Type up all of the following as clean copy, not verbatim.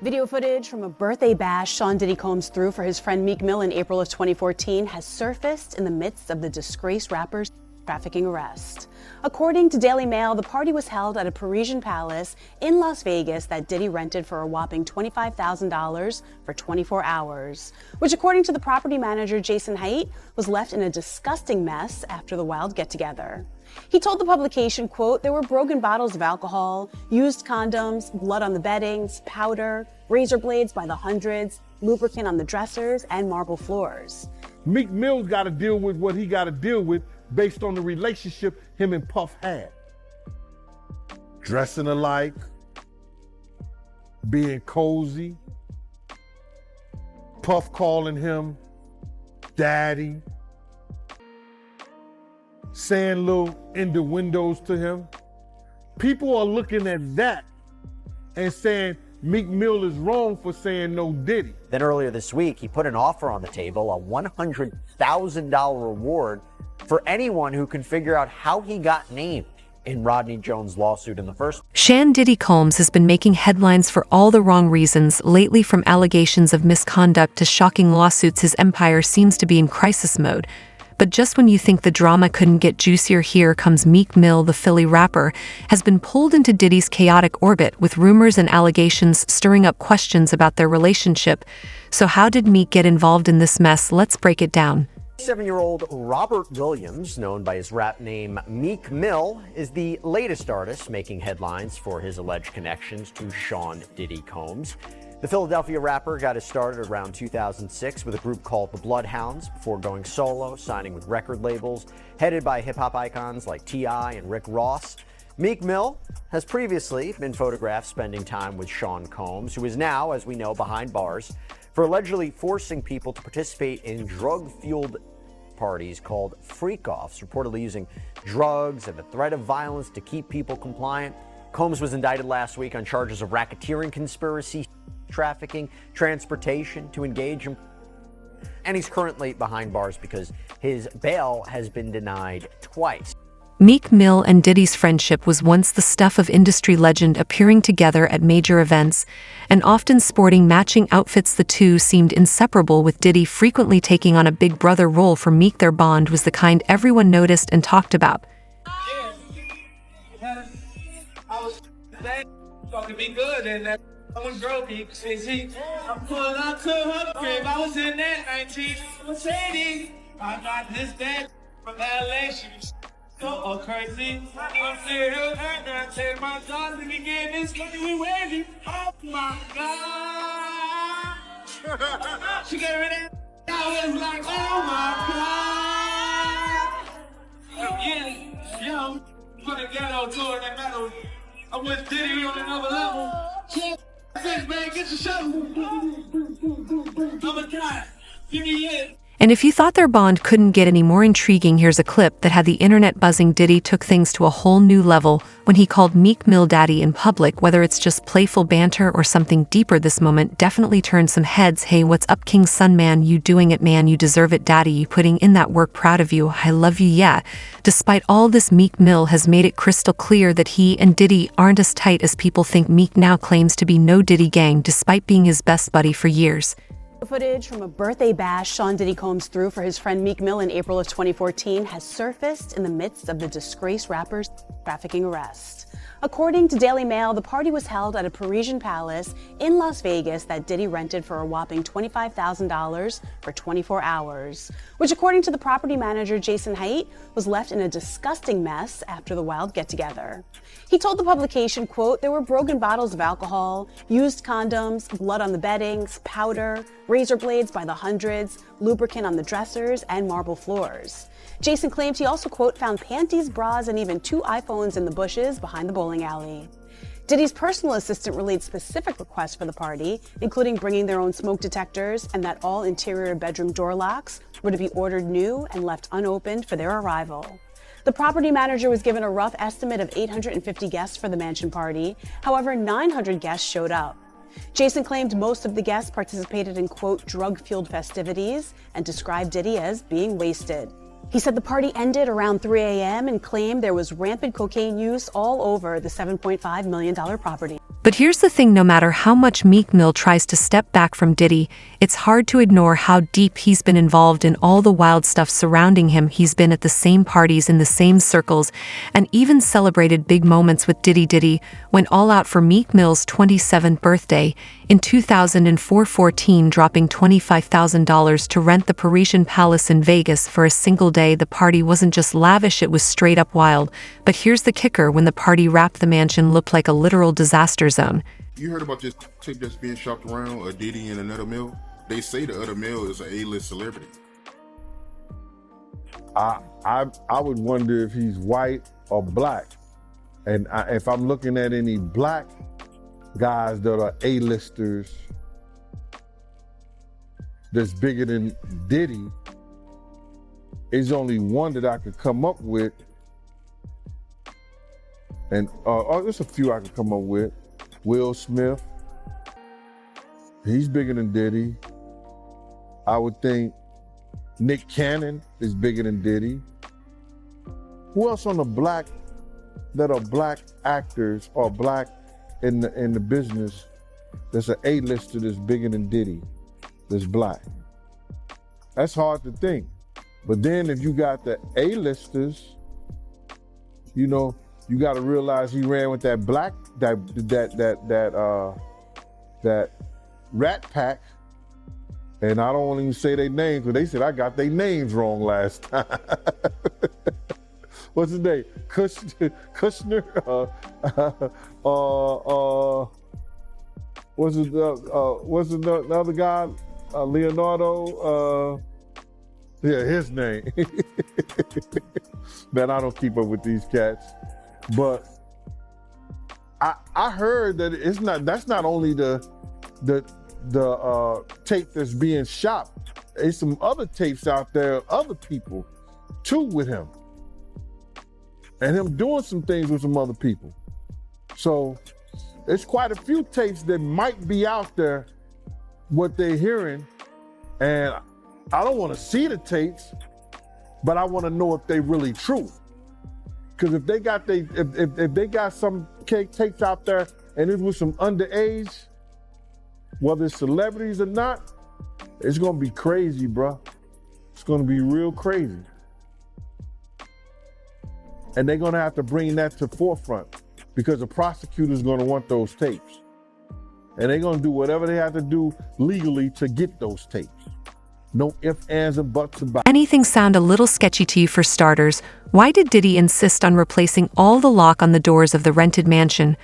Video footage from a birthday bash Sean Diddy Combs threw for his friend Meek Mill in April of 2014 has surfaced in the midst of the disgraced rapper's trafficking arrest. According to Daily Mail, the party was held at a Parisian palace in Las Vegas that Diddy rented for a whopping $25,000 for 24 hours, which, according to the property manager Jason Haidt, was left in a disgusting mess after the wild get-together. He told the publication, quote, "There were broken bottles of alcohol, used condoms, blood on the beddings, powder, razor blades by the hundreds, lubricant on the dressers, and marble floors." Meek Mill's got to deal with what he got to deal with based on the relationship him and Puff had. Dressing alike, being cozy, Puff calling him daddy, saying little innuendos to him. People are looking at that and saying Meek Mill is wrong for saying no Diddy. Then earlier this week, he put an offer on the table, a $100,000 reward for anyone who can figure out how he got named in Rodney Jones' lawsuit in the first place. Sean Diddy Combs has been making headlines for all the wrong reasons lately, from allegations of misconduct to shocking lawsuits. His empire seems to be in crisis mode. But just when you think the drama couldn't get juicier, here comes Meek Mill. The Philly rapper has been pulled into Diddy's chaotic orbit, with rumors and allegations stirring up questions about their relationship. So how did Meek get involved in this mess? Let's break it down. 7-year-old Robert Williams, known by his rap name Meek Mill, is the latest artist making headlines for his alleged connections to Sean Diddy Combs. The Philadelphia rapper got his start around 2006 with a group called the Bloodhounds before going solo, signing with record labels headed by hip-hop icons like T.I. and Rick Ross. Meek Mill has previously been photographed spending time with Sean Combs, who is now, as we know, behind bars for allegedly forcing people to participate in drug-fueled parties called freak-offs, reportedly using drugs and the threat of violence to keep people compliant. Combs was indicted last week on charges of racketeering, conspiracy, trafficking, transportation to engage in, and he's currently behind bars because his bail has been denied twice. Meek Mill and Diddy's friendship was once the stuff of industry legend, appearing together at major events and often sporting matching outfits. The two seemed inseparable, with Diddy frequently taking on a big brother role for Meek. Their bond was the kind everyone noticed and talked about. I was talking me good, and that someone drove me. I'm pulling up to her crib. I was in that 19 Mercedes. I got this day from LA. She was so crazy. I'm still hurt. I take my daughter to get this money. We wavy. Oh my God. She gave me that. I was like, oh my God. Yeah, yo, put a ghetto tour in that metal. I'm with Diddy on another level. Man, get your shovel. I'm a guy. Give me it. And if you thought their bond couldn't get any more intriguing, here's a clip that had the internet buzzing. Diddy took things to a whole new level when he called Meek Mill daddy in public. Whether it's just playful banter or something deeper, this moment definitely turned some heads. "Hey, what's up, King's son, man? You doing it, man. You deserve it, daddy. You putting in that work. Proud of you. I love you, yeah." Despite all this, Meek Mill has made it crystal clear that he and Diddy aren't as tight as people think. Meek now claims to be no Diddy gang, despite being his best buddy for years. Footage from a birthday bash Sean Diddy Combs threw for his friend Meek Mill in April of 2014 has surfaced in the midst of the disgraced rapper's trafficking arrest. According to Daily Mail, the party was held at a Parisian palace in Las Vegas that Diddy rented for a whopping $25,000 for 24 hours, which, according to the property manager Jason Haidt, was left in a disgusting mess after the wild get-together. He told the publication, quote, "There were broken bottles of alcohol, used condoms, blood on the beddings, powder, razor blades by the hundreds, lubricant on the dressers, and marble floors." Jason claimed he also, quote, "found panties, bras, and even 2 iPhones in the bushes behind the bowling alley." Diddy's personal assistant relayed specific requests for the party, including bringing their own smoke detectors and that all interior bedroom door locks were to be ordered new and left unopened for their arrival. The property manager was given a rough estimate of 850 guests for the mansion party. However, 900 guests showed up. Jason claimed most of the guests participated in, quote, "drug-fueled festivities," and described Diddy as being wasted. He said the party ended around 3 a.m. and claimed there was rampant cocaine use all over the $7.5 million property. But here's the thing, no matter how much Meek Mill tries to step back from Diddy, it's hard to ignore how deep he's been involved in all the wild stuff surrounding him. He's been at the same parties, in the same circles, and even celebrated big moments with Diddy. Diddy went all out for Meek Mill's 27th birthday in 2014, dropping $25,000 to rent the Parisian Palace in Vegas for a single day. The party wasn't just lavish, it was straight up wild. But here's the kicker: when the party wrapped, the mansion looked like a literal disaster zone. You heard about this tape that's being shopped around, a Diddy and another Mill? They say the other Mill is an A-list celebrity. I would wonder if he's white or black. And if I'm looking at any black guys that are A-listers that's bigger than Diddy, there's only one that I could come up with. And there's a few I could come up with. Will Smith, he's bigger than Diddy. I would think Nick Cannon is bigger than Diddy. Who else on the black, that are black actors or black in the business, that's an A-lister that's bigger than Diddy, that's black? That's hard to think. But then if you got the A-listers, you know, you got to realize he ran with that black, that Rat Pack, and I don't want to even say their names, because they said I got their names wrong last time. What's his name? Kushner? What's the other guy? Leonardo? Yeah, his name. Man, I don't keep up with these cats. But I heard that that's not only the tape that's being shopped. There's some other tapes out there, other people too with him. And him doing some things with some other people. So there's quite a few tapes that might be out there, what they're hearing. And I don't want to see the tapes, but I want to know if they really true. Because if they got if they got some tapes out there and it was some underage, whether it's celebrities or not, it's gonna be crazy, bro. It's gonna be real crazy. And they're gonna have to bring that to forefront because the prosecutor's gonna want those tapes. And they're gonna do whatever they have to do legally to get those tapes. No ifs, ands, and buts about it. Anything sound a little sketchy to you? For starters, why did Diddy insist on replacing all the lock on the doors of the rented mansion?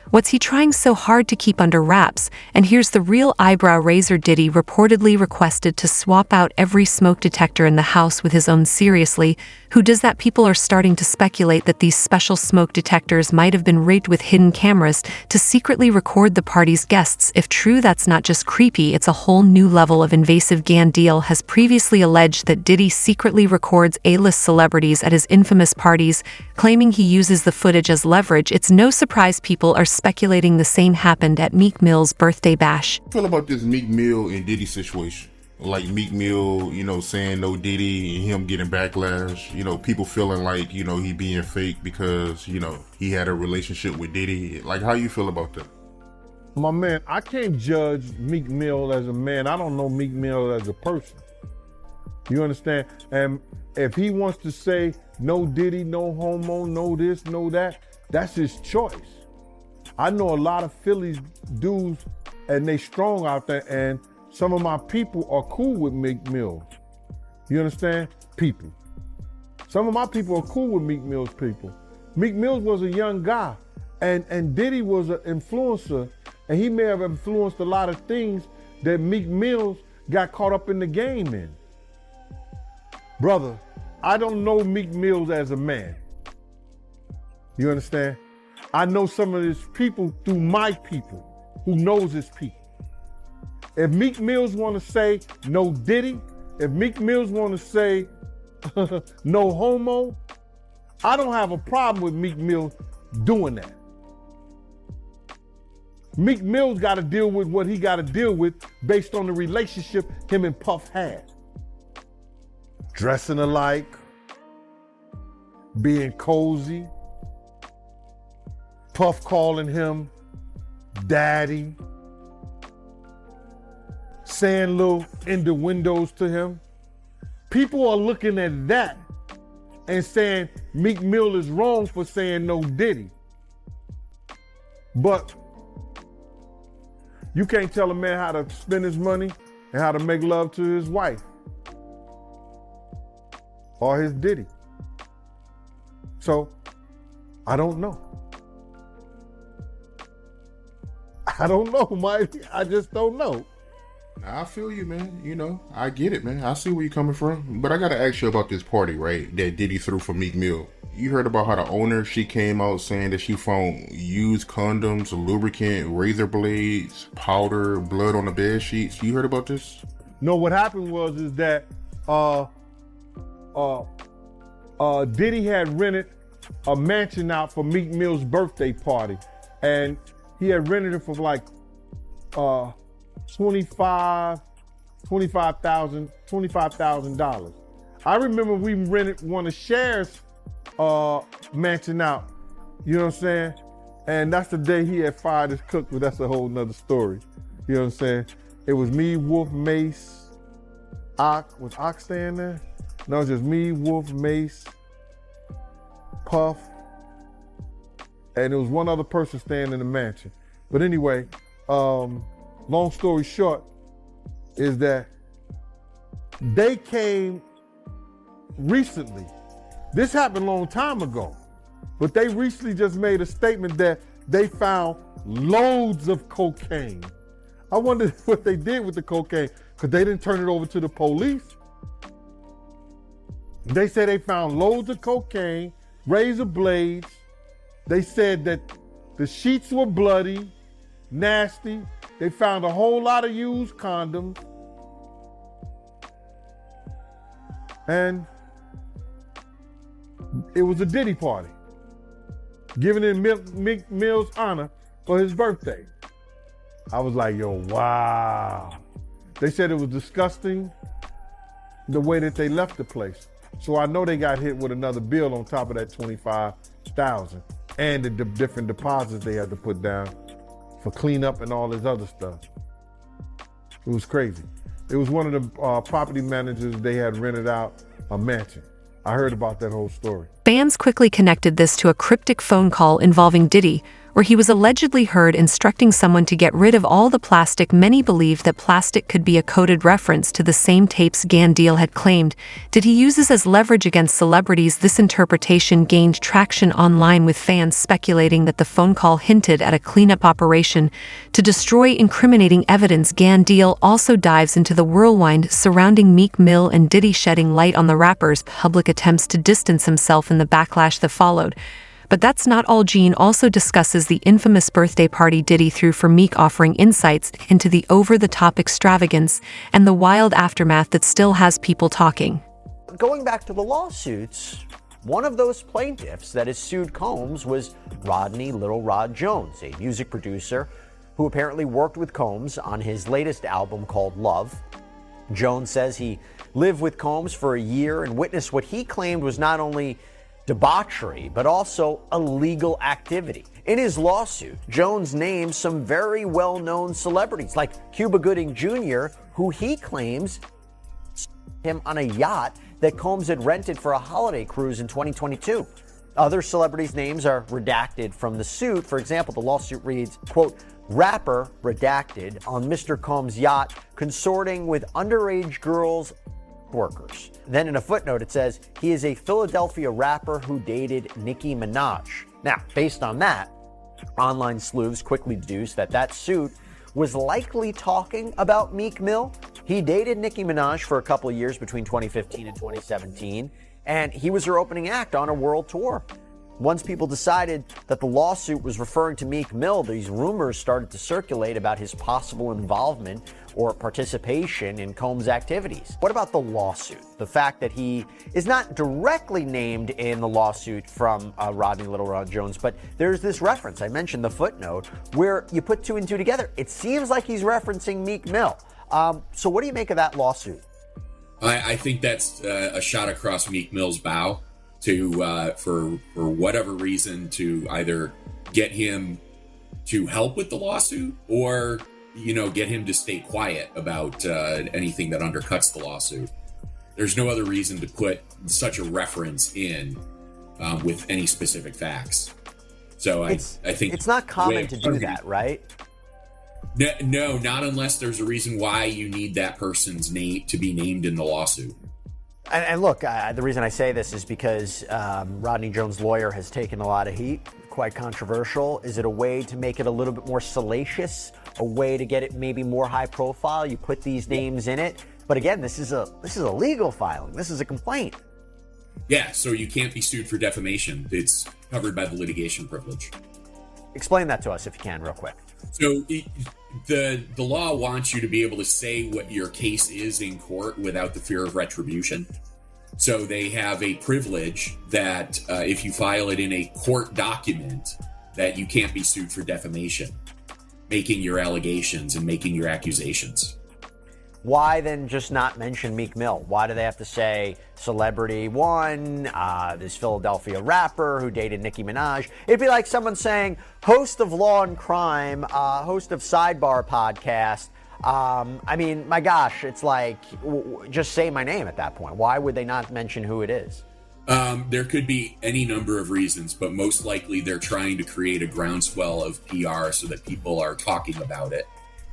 What's he trying so hard to keep under wraps? And here's the real eyebrow raiser: Diddy reportedly requested to swap out every smoke detector in the house with his own. Seriously, who does that? People are starting to speculate that these special smoke detectors might have been rigged with hidden cameras to secretly record the party's guests. If true, that's not just creepy, it's a whole new level of invasive. Gandil has previously alleged that Diddy secretly records A-list celebrities at his infamous parties, claiming he uses the footage as leverage. It's no surprise people are speculating the same happened at Meek Mill's birthday bash. What do you feel about this Meek Mill and Diddy situation? Like Meek Mill, you know, saying no Diddy and him getting backlash, you know, people feeling like, you know, he being fake because, you know, he had a relationship with Diddy. Like, how you feel about that? My man, I can't judge Meek Mill as a man. I don't know Meek Mill as a person. You understand? And if he wants to say no Diddy, no homo, no this, no that, that's his choice. I know a lot of Philly dudes and they strong out there, and some of my people are cool with Meek Mill. You understand? People. Some of my people are cool with Meek Mill's people. Meek Mill was a young guy, and Diddy was an influencer, and he may have influenced a lot of things that Meek Mill got caught up in the game in. Brother, I don't know Meek Mill as a man. You understand? I know some of his people through my people who knows his people. If Meek Mills want to say no Diddy, if Meek Mills want to say no homo, I don't have a problem with Meek Mill doing that. Meek Mill's got to deal with what he got to deal with based on the relationship him and Puff had. Dressing alike, being cozy, Puff calling him daddy, saying little innuendos to him. People are looking at that and saying Meek Mill is wrong for saying no Diddy. But you can't tell a man how to spend his money and how to make love to his wife or his Diddy. So, I don't know. I don't know, Mike. I just don't know. I feel you, man. You know, I get it, man. I see where you're coming from. But I gotta ask you about this party, right, that Diddy threw for Meek Mill. You heard about how the owner, she came out saying that she found used condoms, lubricant, razor blades, powder, blood on the bed sheets. You heard about this? No, what happened is that Diddy had rented a mansion out for Meek Mill's birthday party. And he had rented it for like $25,000. I remember we rented one of Cher's mansion out, you know what I'm saying? And that's the day he had fired his cook, but that's a whole nother story. You know what I'm saying? It was me, Wolf, Mace, Ock. Was Ock staying there? No, it was just me, Wolf, Mace, Puff, and there was one other person staying in the mansion. But anyway, long story short is that they came recently. This happened a long time ago, but they recently just made a statement that they found loads of cocaine. I wonder what they did with the cocaine, because they didn't turn it over to the police. They said they found loads of cocaine, razor blades. They said that the sheets were bloody, nasty. They found a whole lot of used condoms. And it was a Diddy party, given in Meek Mill's honor for his birthday. I was like, yo, wow. They said it was disgusting the way that they left the place. So I know they got hit with another bill on top of that $25,000 and the different deposits they had to put down for cleanup and all this other stuff. It was crazy. It was one of the property managers, they had rented out a mansion. I heard about that whole story. Fans quickly connected this to a cryptic phone call involving Diddy, where he was allegedly heard instructing someone to get rid of all the plastic. Many believed that plastic could be a coded reference to the same tapes Gan Deal had claimed. Diddy uses as leverage against celebrities. This interpretation gained traction online, with fans speculating that the phone call hinted at a cleanup operation to destroy incriminating evidence. Gan Deal also dives into the whirlwind surrounding Meek Mill and Diddy, shedding light on the rapper's public attempts to distance himself and the backlash that followed. But that's not all. Gene also discusses the infamous birthday party Diddy threw for Meek, offering insights into the over-the-top extravagance and the wild aftermath that still has people talking. Going back to the lawsuits, one of those plaintiffs that has sued Combs was Rodney Little Rod Jones, a music producer who apparently worked with Combs on his latest album called Love. Jones says he lived with Combs for a year and witnessed what he claimed was not only debauchery, but also illegal activity. In his lawsuit, Jones names some very well-known celebrities like Cuba Gooding Jr., who he claims him on a yacht that Combs had rented for a holiday cruise in 2022. Other celebrities' names are redacted from the suit. For example, the lawsuit reads, quote, rapper redacted on Mr. Combs' yacht consorting with underage girls workers. Then in a footnote it says he is a Philadelphia rapper who dated Nicki Minaj. Now, based on that, online sleuths quickly deduced that that suit was likely talking about Meek Mill. He dated Nicki Minaj for a couple of years between 2015 and 2017, and he was her opening act on a world tour. Once people decided that the lawsuit was referring to Meek Mill, these rumors started to circulate about his possible involvement or participation in Combs' activities. What about the lawsuit? The fact that he is not directly named in the lawsuit from Rodney Little Rod Jones, but there's this reference, I mentioned the footnote, where you put two and two together. It seems like he's referencing Meek Mill. So what do you make of that lawsuit? I think that's a shot across Meek Mill's bow. to for whatever reason to either get him to help with the lawsuit or get him to stay quiet about anything that undercuts the lawsuit. There's no other reason to put such a reference in with any specific facts. So I think it's not common to do that, right? No, not unless there's a reason why you need that person's name to be named in the lawsuit. And look, the reason I say this is because Rodney Jones' lawyer has taken a lot of heat, quite controversial. Is it a way to make it a little bit more salacious? A way to get it maybe more high profile? You put these names in it, but again, this is a legal filing. This is a complaint. Yeah, so you can't be sued for defamation. It's covered by the litigation privilege. Explain that to us if you can, real quick. So the law wants you to be able to say what your case is in court without the fear of retribution. So they have a privilege that if you file it in a court document, that you can't be sued for defamation, making your allegations and making your accusations. Why then just not mention Meek Mill? Why do they have to say celebrity one, this Philadelphia rapper who dated Nicki Minaj? It'd be like someone saying host of Law and Crime, host of Sidebar podcast. I mean, my gosh, it's like just say my name at that point. Why would they not mention who it is? There could be any number of reasons, but most likely they're trying to create a groundswell of PR so that people are talking about it,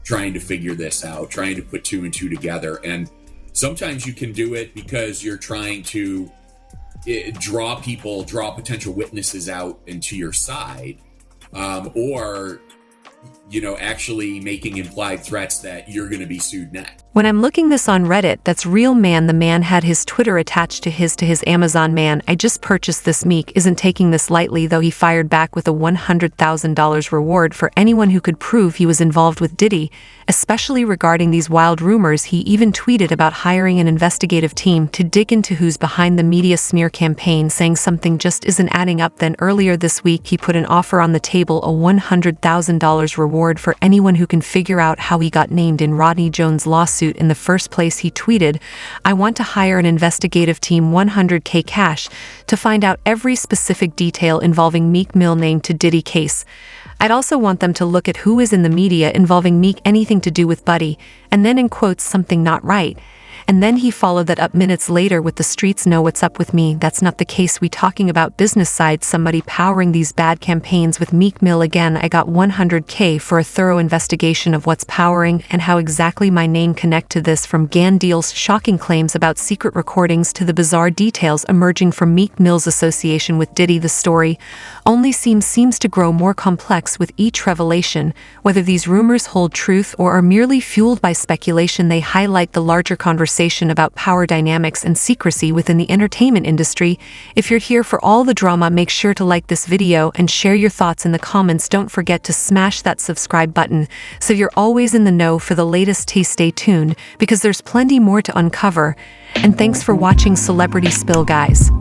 trying to figure this out, trying to put two and two together. And sometimes you can do it because you're trying to draw potential witnesses out into your side, or actually making implied threats that you're going to be sued next. When I'm looking this on Reddit, that's real man. The man had his Twitter attached to his Amazon man. I just purchased this. Meek isn't taking this lightly, though. He fired back with a $100,000 reward for anyone who could prove he was involved with Diddy, especially regarding these wild rumors. He even tweeted about hiring an investigative team to dig into who's behind the media smear campaign, saying something just isn't adding up. Then earlier this week, he put an offer on the table, a $100,000 reward for anyone who can figure out how he got named in Rodney Jones' lawsuit in the first place. He tweeted, "I want to hire an investigative team, $100K cash, to find out every specific detail involving Meek Mill named to Diddy case. I'd also want them to look at who is in the media involving Meek, anything to do with Buddy," and then in quotes, "something not right." And then he followed that up minutes later with "the streets know what's up with me. That's not the case. We talking about business side, somebody powering these bad campaigns with Meek Mill again. I got $100K for a thorough investigation of what's powering and how exactly my name connect to this, from Gan Deal's shocking claims about secret recordings to the bizarre details emerging from Meek Mill's association with Diddy. The story only seems to grow more complex with each revelation. Whether these rumors hold truth or are merely fueled by speculation, they highlight the larger conversation about power dynamics and secrecy within the entertainment industry. If you're here for all the drama, make sure to like this video and share your thoughts in the comments. Don't forget to smash that subscribe button so you're always in the know for the latest tea. Stay tuned because there's plenty more to uncover. And thanks for watching Celebrity Spill, guys.